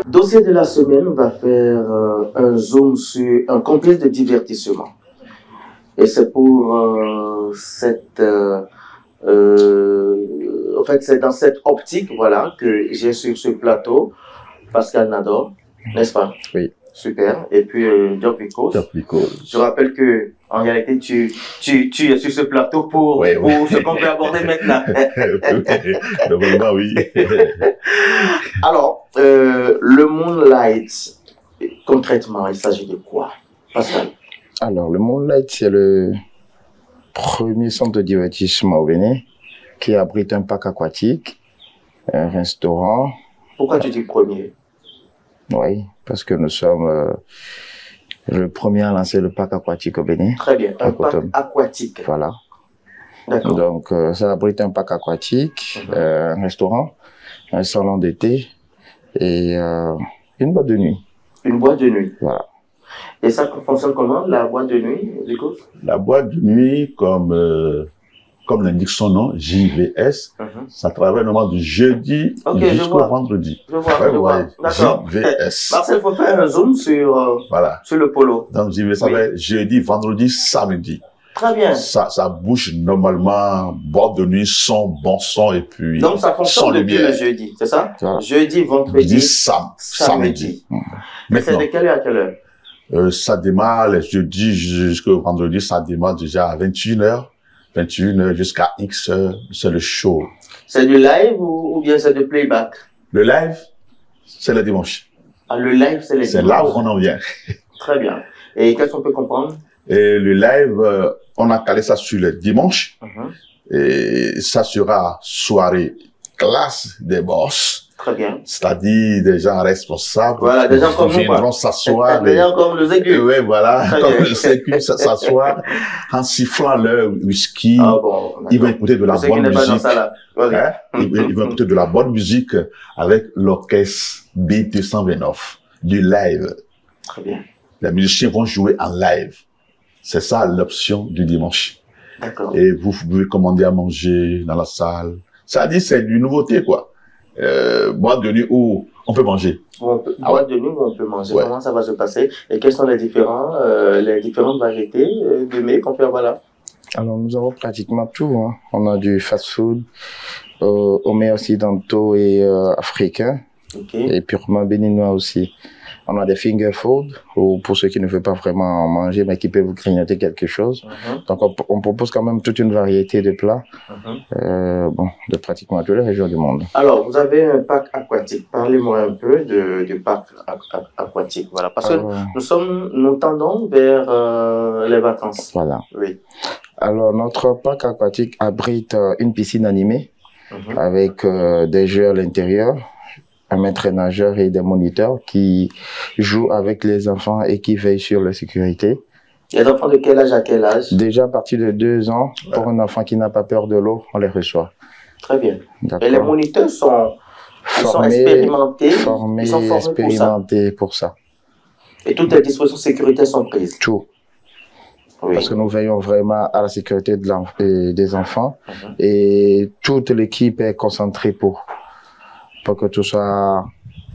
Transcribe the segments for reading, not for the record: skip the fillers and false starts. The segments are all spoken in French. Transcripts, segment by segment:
Dossier de la semaine, on va faire un zoom sur un complexe de divertissement. Et c'est pour en fait, c'est dans cette optique, voilà, que j'ai sur ce plateau Pascal Nador, n'est-ce pas? Oui. Super. Et puis, Diop Vicos. Je rappelle que, en réalité, tu es sur ce plateau pour ce qu'on peut aborder maintenant. Normalement, oui. Alors, le Moonlight, concrètement, il s'agit de quoi, Pascal? Alors, le Moonlight, c'est le premier centre de divertissement au Bénin qui abrite un parc aquatique, un restaurant. Pourquoi tu dis premier? Oui, parce que nous sommes le premier à lancer le parc aquatique au Bénin. Très bien, un parc aquatique. Voilà. D'accord. Donc, ça abrite un parc aquatique, un restaurant, un salon d'été et une boîte de nuit. Une boîte de nuit. Voilà. Et ça fonctionne comment, la boîte de nuit, Vicos? La boîte de nuit, comme l'indique son nom, JVS, ça travaille normalement du jeudi jusqu'au vendredi. Je vois. D'accord. JVS. Marcel, il faut faire un zoom sur le polo. Donc, JVS, ça va être jeudi, vendredi, samedi. Très bien. Ça bouge normalement, boîte de nuit, son, bon son, et puis. Donc, ça fonctionne depuis le jeudi, c'est ça? Jeudi, vendredi, samedi. Mais c'est de quelle heure à quelle heure? Ça démarre les jeudis jusqu'au vendredi, ça démarre déjà à 21h. 21h jusqu'à X heures, c'est le show. C'est du live ou bien c'est du playback? Le live, c'est le dimanche. Ah, le live, c'est le dimanche. C'est là où on en vient. Très bien. Et qu'est-ce qu'on peut comprendre? Et le live, on a calé ça sur le dimanche. Et ça sera soirée classe des boss. Très bien. C'est-à-dire des gens responsables. Voilà, des gens comme nous. Viendront s'asseoir. Des gens comme le Zégu. Oui, voilà. Comme le Zégu, s'asseoir en sifflant leur whisky. Ah bon. Ils vont écouter de la bonne musique. Ils vont écouter de la bonne musique avec l'orchestre B229 du live. Très bien. Les musiciens vont jouer en live. C'est ça l'option du dimanche. D'accord. Et vous pouvez commander à manger dans la salle. Ça dit, c'est une nouveauté, quoi. Boîte de nuit où on peut manger. Boîte de nuit où on peut manger. Ouais. Comment ça va se passer? Et quelles sont les différentes variétés de mets qu'on peut avoir là? Alors, nous avons pratiquement tout. Hein. On a du fast-food, aux mets occidentaux et africains, et purement béninois aussi. On a des finger food, ou pour ceux qui ne veulent pas vraiment en manger, mais qui peuvent vous grignoter quelque chose. Donc, on propose quand même toute une variété de plats, de pratiquement toutes les régions du monde. Alors, vous avez un parc aquatique. Parlez-moi un peu du parc aquatique. Voilà, parce que nous tendons vers les vacances. Voilà. Oui. Alors, notre parc aquatique abrite une piscine animée avec des jeux à l'intérieur, un maître nageur et des moniteurs qui jouent avec les enfants et qui veillent sur leur sécurité. Les enfants de quel âge à quel âge? Déjà à partir de 2 ans, pour un enfant qui n'a pas peur de l'eau, on les reçoit. Très bien. Et les moniteurs sont expérimentés, expérimentés pour ça. Et toutes les dispositions de sécurité sont prises? Tout. Oui. Parce que nous veillons vraiment à la sécurité des enfants et toute l'équipe est concentrée pour que tout soit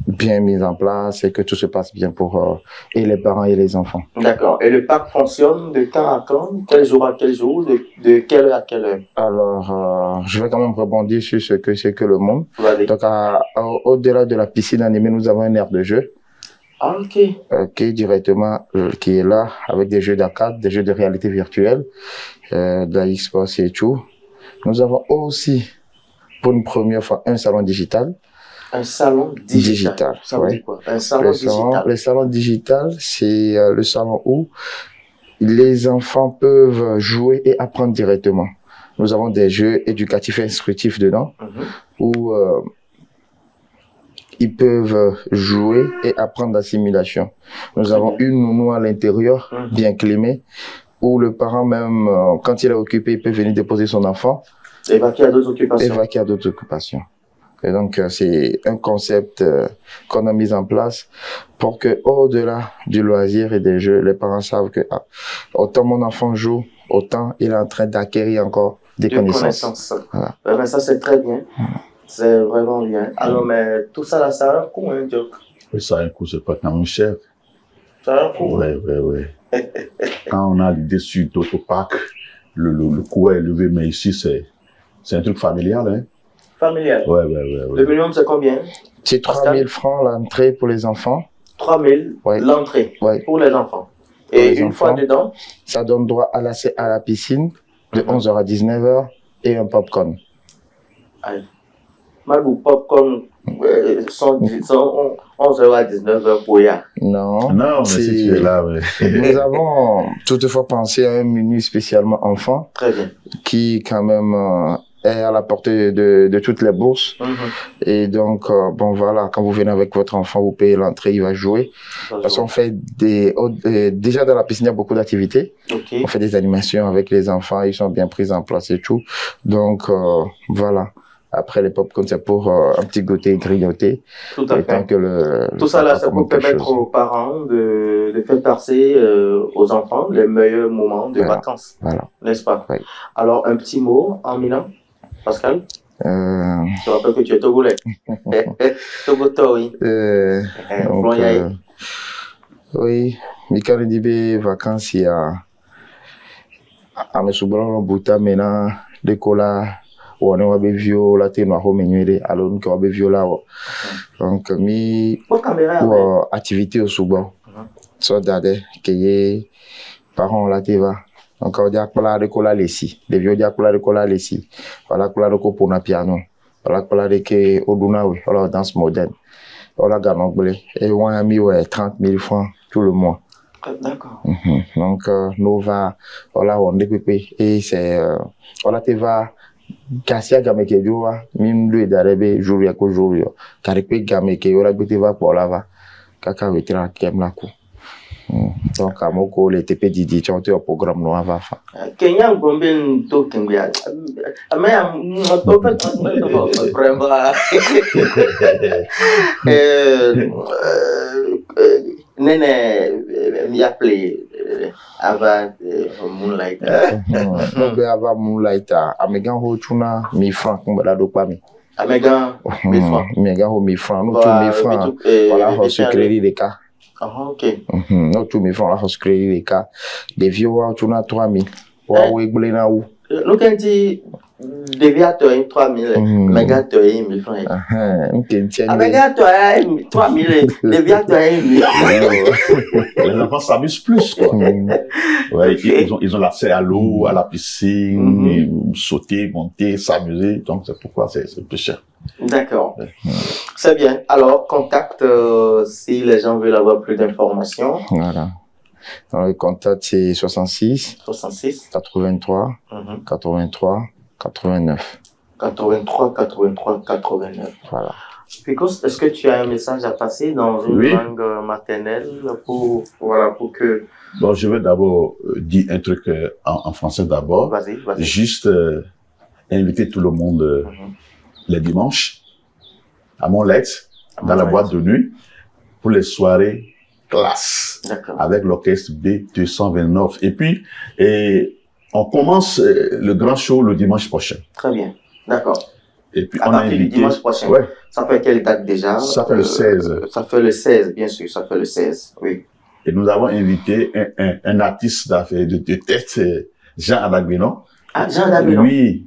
bien mis en place et que tout se passe bien pour et les parents et les enfants. D'accord. Et le parc fonctionne de quand à quand? Quel jour à quel jour? De quelle heure à quelle heure? Alors, je vais quand même rebondir sur ce que c'est que le monde. Vas-y. Donc, au-delà de la piscine animée, nous avons un aire de jeu. Ah, ok. Directement, qui est là, avec des jeux d'arcade, des jeux de réalité virtuelle, de la Xbox et tout. Nous avons aussi, pour une première fois, un salon digital. Un salon digital. Ça veut dire quoi? Un salon digital. Le salon digital, c'est le salon où les enfants peuvent jouer et apprendre directement. Nous avons des jeux éducatifs et instructifs dedans, où ils peuvent jouer et apprendre la simulation. Nous avons une nounou à l'intérieur, bien climée, où le parent même, quand il est occupé, il peut venir déposer son enfant. Évacuer à d'autres occupations. Évacuer à d'autres occupations. Et donc, c'est un concept qu'on a mis en place pour que, au-delà du loisir et des jeux, les parents savent que autant mon enfant joue, autant il est en train d'acquérir encore des connaissances. Voilà. Ben, ça, c'est très bien. C'est vraiment bien. Alors, mais tout ça, là, ça a un coût, hein, Diop. Oui, ça a un coût, c'est pas quand même cher. Ça a un coût? Oui. Quand on a l'idée sur d'autres parcs, le coût est élevé, mais ici, c'est un truc familial, hein. Familial? Ouais. Le minimum, c'est combien? C'est 3 000 francs l'entrée pour les enfants. 3 000 l'entrée pour les enfants. Et une fois dedans? Ça donne droit à la piscine de 11h à 19h et un popcorn. Allez. Malou, popcorn, 11h à 19h pour hier. Non, mais si tu es là, oui. Nous avons toutefois pensé à un menu spécialement enfant. Très bien. Qui, quand même, est à la portée de toutes les bourses. Et donc, bon, voilà, quand vous venez avec votre enfant, vous payez l'entrée, il va jouer. Parce qu'on fait déjà dans la piscine, il y a beaucoup d'activités. On fait des animations avec les enfants, ils sont bien pris en place et tout. Donc, voilà. Après, les pop-corn, c'est pour un petit goûter grignoter. Tout à fait. Tout ça, là, ça peut permettre aux parents de faire passer aux enfants les meilleurs moments de vacances. Voilà. N'est-ce pas? Oui. Alors, un petit mot en Milan, Pascal? Je te rappelle que tu es togolais. Togoto, oui. Oui. Mais quand on dit des vacances, il y a à mes soubran, Bouta, maintenant, des colas. On a des vieux là, t'es noir au menu, alors nous avons des vieux là. Donc, activité au souvent. Soit d'adé, que parents là, t'es va. Donc, on dit à quoi la récola les des vieux diacola la récola les si. Voilà, quoi la récola pour un piano. Voilà, quoi la récola au Dunaoui, voilà, danse moderne. Voilà, gagnons blé. Et on a mis 30 000 francs tout le mois. D'accord. Donc, nous va, voilà, on dépépé. Et c'est, voilà, t'es va. Kasia gameke joa min lui darebe jour ya ko jour yo karikwe gameke ora bete va pour lava kaka vetra kemla ko donc amoko le TP Didi chanter au programme no ava fa Kenya ngombe to kembia amaya moto fait vraiment nene mi appelé avant Moonlight. Avant Moonlight, Amegan ho tuna 1000 francs qu'on va pas mi. Amegan 1000 francs. Amegan ho 1000 francs. Nous tous 1000 francs. Voilà, on se crédit des cas. Ok. Nous tous 1000 francs là, on se crédit des cas. Des vieux wa tuna 3000. Wa we gbele na où? Nous quand dit déviateur 3000, mégateur 1000 francs. Mégateur 3000, déviateur 1000. Les enfants s'amusent plus, quoi. Ouais, ils ont l'accès à l'eau, à la piscine, sauter, monter, s'amuser. Donc, c'est pourquoi c'est plus cher. D'accord. C'est bien. Alors, contact si les gens veulent avoir plus d'informations. Voilà. Alors, le contact, c'est 66 83 83 89. 89. Voilà. Because, est-ce que tu as un message à passer dans une langue maternelle pour que... Bon, je vais d'abord dire un truc en français d'abord. Vas-y. Juste inviter tout le monde les dimanches à Montlet, dans la boîte de nuit, pour les soirées classe, avec l'orchestre B229. Et puis, on commence le grand show le dimanche prochain. Très bien, d'accord. Et puis, on a invité... dimanche prochain. Ouais. Ça fait quelle date déjà? Ça fait le 16. Ça fait le 16, bien sûr, ça fait le 16, oui. Et nous avons invité un artiste d'affaires de tête, Jean Adagbenon. Ah, Jean Adagbenon? Oui.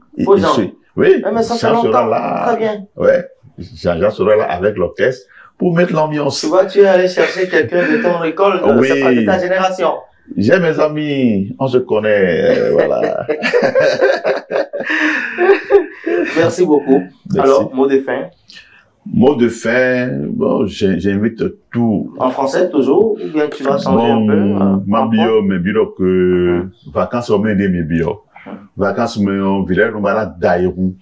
Oui, mais ça fait longtemps. Là. Très bien. Ouais. Jean sera là avec l'orchestre pour mettre l'ambiance. Tu vois, tu es allé chercher quelqu'un de ton école, c'est pas de ta génération. J'ai mes amis, on se connaît, voilà. Merci beaucoup. Merci. Alors, mot de fin. Mot de fin, bon, j'invite tout. En français toujours, ou bien tu vas changer un peu? Ma bio, mes bureaux que, vacances au mes bio. Vacances, mais on virait, on va la daïrou.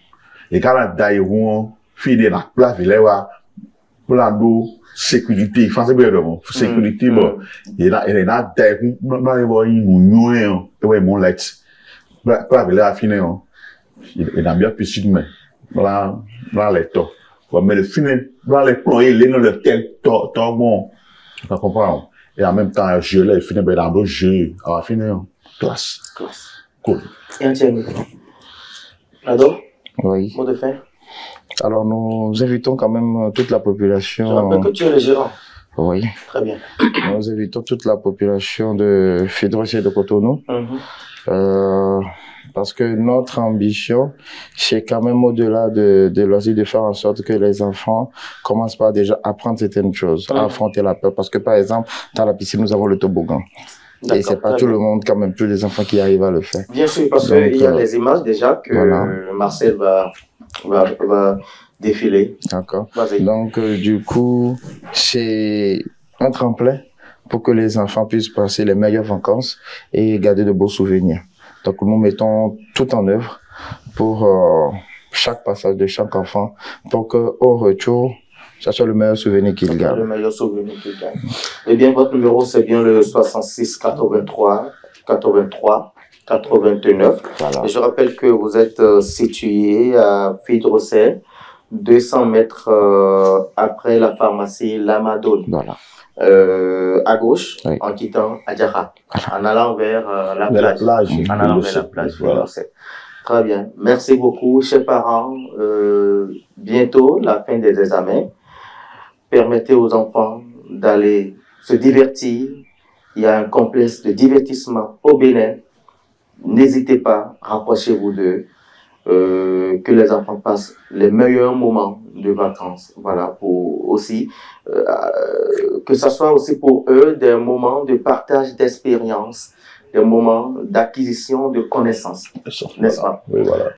Et quand la daïrou, fini la place, il est là, pour la sécurité, français, sécurité, bon. Et là, daïrou, non, mon lettre. Pas avec la fine, il a bien piscine, mais, voilà, les taux. Mais le fin, dans les plans, il est dans le tel bon. Tu comprends? Et en même temps, je l'ai fini, mais dans le jeu, on va finir. Classe. Cool. Et un tiers. Ado? Oui. Mot de fin? Alors, nous invitons quand même toute la population. Je rappelle que tu es le gérant. Oui. Très bien. Nous invitons toute la population de Fédération de Cotonou. Parce que notre ambition, c'est quand même au-delà de loisir de faire en sorte que les enfants commencent par déjà apprendre certaines choses, à affronter la peur. Parce que par exemple, dans la piscine, nous avons le toboggan. Et c'est pas tout le monde, quand même, tous les enfants qui arrivent à le faire. Bien sûr, parce qu'il y a des images déjà que Marcel va défiler. D'accord. Donc, du coup, c'est un tremplin pour que les enfants puissent passer les meilleures vacances et garder de beaux souvenirs. Donc, nous mettons tout en œuvre pour chaque passage de chaque enfant, pour qu'au retour, ça soit le meilleur souvenir qu'il garde. Le meilleur souvenir qu'il garde. Eh bien, votre numéro, c'est bien le 66 83 83 89. Voilà. Et je rappelle que vous êtes situé à Fidrocet, 200 mètres après la pharmacie Lamadone. Voilà. À gauche, oui. En quittant Adjara, en allant vers la plage. En allant vers la plage. Voilà. Très bien. Merci beaucoup, chers parents. Bientôt, la fin des examens. Permettez aux enfants d'aller se divertir. Il y a un complexe de divertissement au Bénin. N'hésitez pas, rapprochez-vous d'eux. Que les enfants passent les meilleurs moments de vacances. Voilà, pour aussi, que ce soit aussi pour eux des moments de partage d'expérience, des moments d'acquisition de connaissances. N'est-ce pas? Oui, voilà.